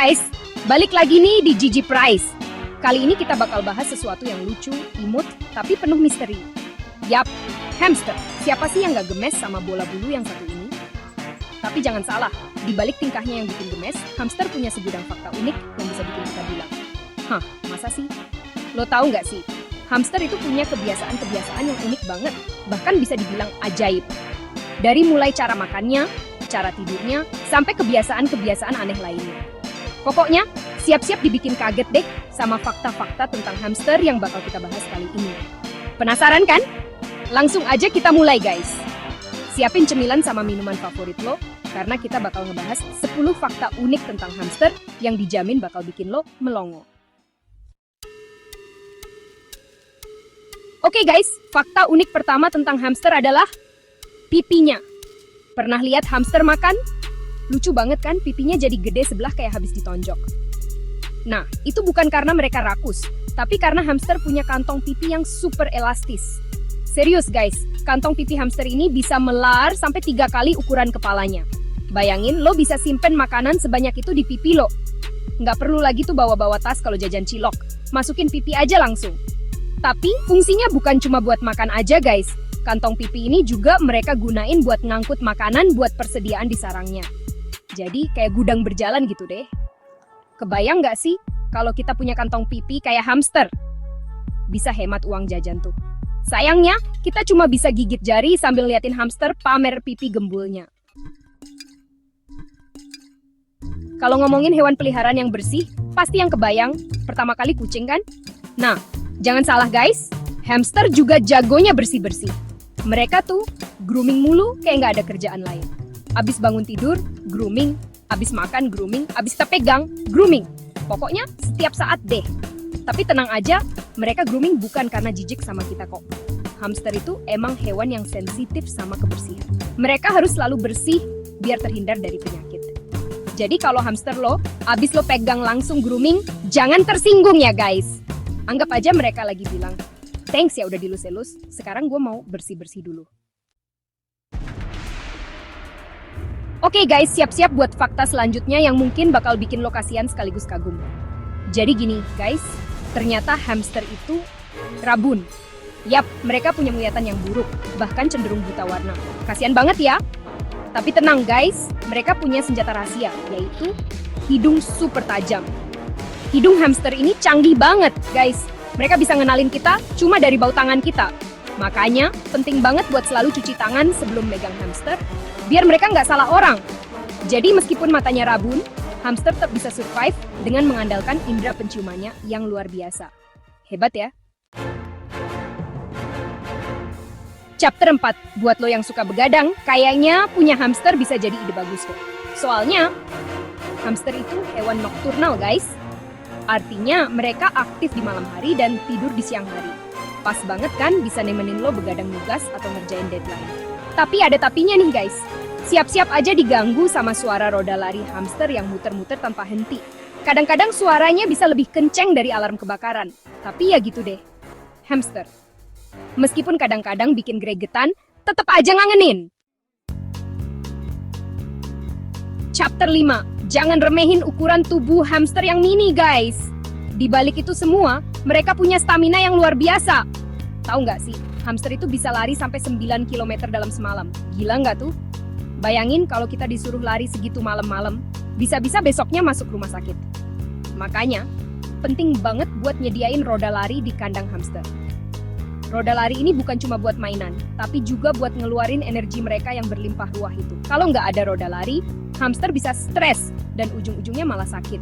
guys, balik lagi nih di Gigi Price. Kali ini kita bakal bahas sesuatu yang lucu, imut, tapi penuh misteri. Yap, hamster. Siapa sih yang gak gemes sama bola bulu yang satu ini? Tapi jangan salah, di balik tingkahnya yang bikin gemes, hamster punya segudang fakta unik yang bisa bikin kita bilang, hah, masa sih? Lo tahu nggak sih, hamster itu punya kebiasaan-kebiasaan yang unik banget, bahkan bisa dibilang ajaib. Dari mulai cara makannya, cara tidurnya, sampai kebiasaan-kebiasaan aneh lainnya. Pokoknya, siap-siap dibikin kaget deh sama fakta-fakta tentang hamster yang bakal kita bahas kali ini. Penasaran kan? Langsung aja kita mulai guys. Siapin cemilan sama minuman favorit lo, karena kita bakal ngebahas 10 fakta unik tentang hamster yang dijamin bakal bikin lo melongo. Oke guys, fakta unik pertama tentang hamster adalah pipinya. Pernah lihat hamster makan? Lucu banget kan, pipinya jadi gede sebelah kayak habis ditonjok. Nah, itu bukan karena mereka rakus, tapi karena hamster punya kantong pipi yang super elastis. Serius guys, kantong pipi hamster ini bisa melar sampai 3 kali ukuran kepalanya. Bayangin, lo bisa simpen makanan sebanyak itu di pipi lo. Nggak perlu lagi tuh bawa-bawa tas kalau jajan cilok. Masukin pipi aja langsung. Tapi, fungsinya bukan cuma buat makan aja guys. Kantong pipi ini juga mereka gunain buat ngangkut makanan buat persediaan di sarangnya. Jadi kayak gudang berjalan gitu deh. Kebayang nggak sih kalau kita punya kantong pipi kayak hamster? Bisa hemat uang jajan tuh. Sayangnya, kita cuma bisa gigit jari sambil liatin hamster pamer pipi gembulnya. Kalau ngomongin hewan peliharaan yang bersih, pasti yang kebayang pertama kali kucing kan? Nah, jangan salah guys, hamster juga jagonya bersih-bersih. Mereka tuh grooming mulu kayak nggak ada kerjaan lain. Abis bangun tidur, grooming. Abis makan, grooming. Abis kita pegang, grooming. Pokoknya setiap saat deh. Tapi tenang aja, mereka grooming bukan karena jijik sama kita kok. Hamster itu emang hewan yang sensitif sama kebersihan. Mereka harus selalu bersih biar terhindar dari penyakit. Jadi kalau hamster lo, abis lo pegang langsung grooming, jangan tersinggung ya guys. Anggap aja mereka lagi bilang, thanks ya udah dilus-elus, sekarang gue mau bersih-bersih dulu. Oke guys, siap-siap buat fakta selanjutnya yang mungkin bakal bikin lo kasihan sekaligus kagum. Jadi gini guys, ternyata hamster itu rabun. Yap, mereka punya penglihatan yang buruk, bahkan cenderung buta warna. Kasihan banget ya. Tapi tenang guys, mereka punya senjata rahasia, yaitu hidung super tajam. Hidung hamster ini canggih banget guys. Mereka bisa ngenalin kita cuma dari bau tangan kita. Makanya, penting banget buat selalu cuci tangan sebelum megang hamster, biar mereka nggak salah orang. Jadi meskipun matanya rabun, hamster tetap bisa survive dengan mengandalkan indera penciumannya yang luar biasa. Hebat ya? Chapter 4, buat lo yang suka begadang, kayaknya punya hamster bisa jadi ide bagus kok. Soalnya, hamster itu hewan nokturnal guys. Artinya mereka aktif di malam hari dan tidur di siang hari. Pas banget kan bisa nemenin lo begadang nugas atau ngerjain deadline. Tapi ada tapinya nih guys. Siap-siap aja diganggu sama suara roda lari hamster yang muter-muter tanpa henti. Kadang-kadang suaranya bisa lebih kenceng dari alarm kebakaran. Tapi ya gitu deh. Hamster. Meskipun kadang-kadang bikin gregetan, tetap aja ngangenin. Chapter 5. Jangan remehin ukuran tubuh hamster yang mini guys. Di balik itu semua, mereka punya stamina yang luar biasa. Tahu nggak sih, hamster itu bisa lari sampai 9 km dalam semalam. Gila nggak tuh? Bayangin kalau kita disuruh lari segitu malam-malam, bisa-bisa besoknya masuk rumah sakit. Makanya, penting banget buat nyediain roda lari di kandang hamster. Roda lari ini bukan cuma buat mainan, tapi juga buat ngeluarin energi mereka yang berlimpah ruah itu. Kalau nggak ada roda lari, hamster bisa stres dan ujung-ujungnya malah sakit.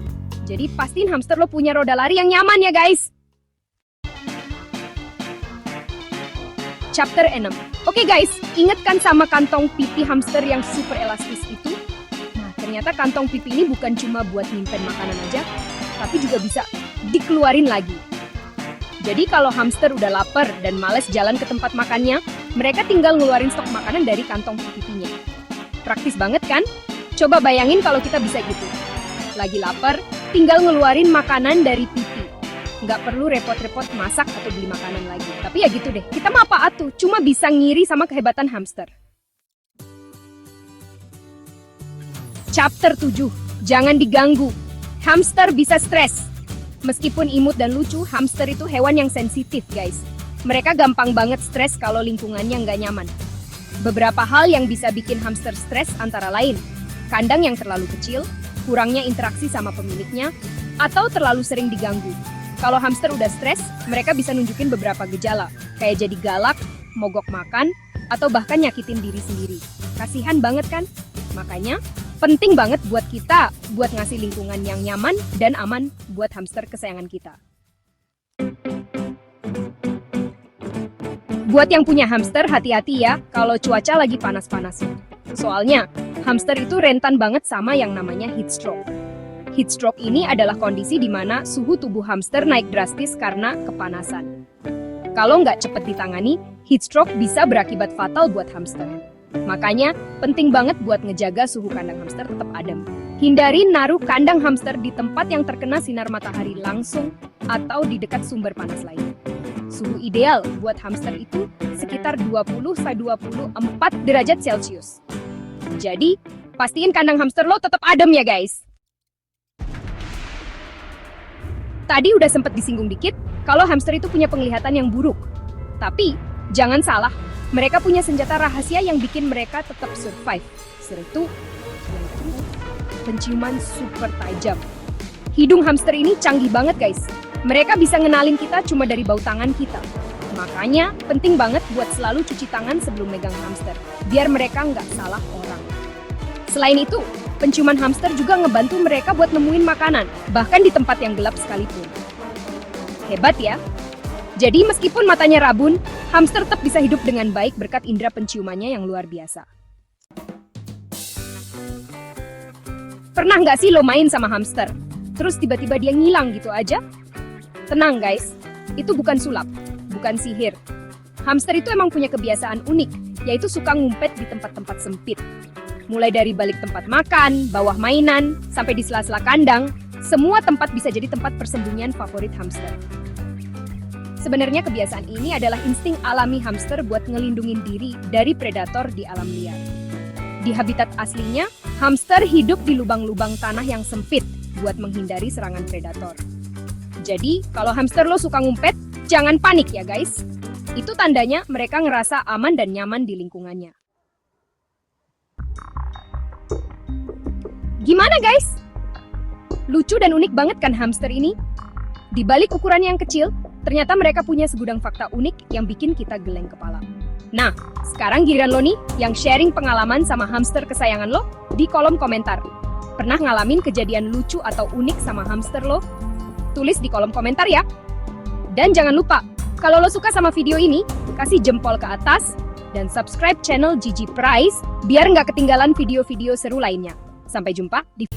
Jadi pastiin hamster lo punya roda lari yang nyaman ya guys. Chapter 6. Oke guys, inget kan sama kantong pipi hamster yang super elastis itu? Nah, ternyata kantong pipi ini bukan cuma buat nyimpen makanan aja, tapi juga bisa dikeluarin lagi. Jadi kalau hamster udah lapar dan males jalan ke tempat makannya, mereka tinggal ngeluarin stok makanan dari kantong pipinya. Praktis banget kan? Coba bayangin kalau kita bisa gitu. Lagi lapar, tinggal ngeluarin makanan dari pipi. Nggak perlu repot-repot masak atau beli makanan lagi. Tapi ya gitu deh, kita mah apaan tuh? Cuma bisa ngiri sama kehebatan hamster. Chapter 7, jangan diganggu. Hamster bisa stres. Meskipun imut dan lucu, hamster itu hewan yang sensitif, guys. Mereka gampang banget stres kalau lingkungannya nggak nyaman. Beberapa hal yang bisa bikin hamster stres antara lain, kandang yang terlalu kecil, kurangnya interaksi sama pemiliknya, atau terlalu sering diganggu. Kalau hamster udah stres, mereka bisa nunjukin beberapa gejala, kayak jadi galak, mogok makan, atau bahkan nyakitin diri sendiri. Kasihan banget kan? Makanya, penting banget buat kita buat ngasih lingkungan yang nyaman dan aman buat hamster kesayangan kita. Buat yang punya hamster, hati-hati ya kalau cuaca lagi panas-panasnya. Soalnya, hamster itu rentan banget sama yang namanya heat stroke. Heat stroke ini adalah kondisi di mana suhu tubuh hamster naik drastis karena kepanasan. Kalau nggak cepat ditangani, heat stroke bisa berakibat fatal buat hamster. Makanya, penting banget buat ngejaga suhu kandang hamster tetap adem. Hindari naruh kandang hamster di tempat yang terkena sinar matahari langsung atau di dekat sumber panas lain. Suhu ideal buat hamster itu sekitar 20-24 derajat Celcius. Jadi, pastiin kandang hamster lo tetap adem ya guys. Tadi udah sempet disinggung dikit kalau hamster itu punya penglihatan yang buruk. Tapi, jangan salah, mereka punya senjata rahasia yang bikin mereka tetap survive. Yaitu penciuman super tajam. Hidung hamster ini canggih banget guys. Mereka bisa ngenalin kita cuma dari bau tangan kita. Makanya, penting banget buat selalu cuci tangan sebelum megang hamster, biar mereka nggak salah orang. Selain itu, penciuman hamster juga ngebantu mereka buat nemuin makanan, bahkan di tempat yang gelap sekalipun. Hebat ya? Jadi meskipun matanya rabun, hamster tetap bisa hidup dengan baik berkat indera penciumannya yang luar biasa. Pernah nggak sih lo main sama hamster? Terus tiba-tiba dia ngilang gitu aja? Tenang guys, itu bukan sulap, bukan sihir. Hamster itu emang punya kebiasaan unik, yaitu suka ngumpet di tempat-tempat sempit. Mulai dari balik tempat makan, bawah mainan, sampai di sela-sela kandang, semua tempat bisa jadi tempat persembunyian favorit hamster. Sebenarnya kebiasaan ini adalah insting alami hamster buat ngelindungin diri dari predator di alam liar. Di habitat aslinya, hamster hidup di lubang-lubang tanah yang sempit buat menghindari serangan predator. Jadi, kalau hamster lo suka ngumpet, jangan panik ya guys. Itu tandanya mereka ngerasa aman dan nyaman di lingkungannya. Gimana guys? Lucu dan unik banget kan hamster ini? Di balik ukurannya yang kecil, ternyata mereka punya segudang fakta unik yang bikin kita geleng kepala. Nah, sekarang giliran lo nih yang sharing pengalaman sama hamster kesayangan lo di kolom komentar. Pernah ngalamin kejadian lucu atau unik sama hamster lo? Tulis di kolom komentar ya. Dan jangan lupa, kalau lo suka sama video ini, kasih jempol ke atas dan subscribe channel Gigi Price biar nggak ketinggalan video-video seru lainnya. Sampai jumpa di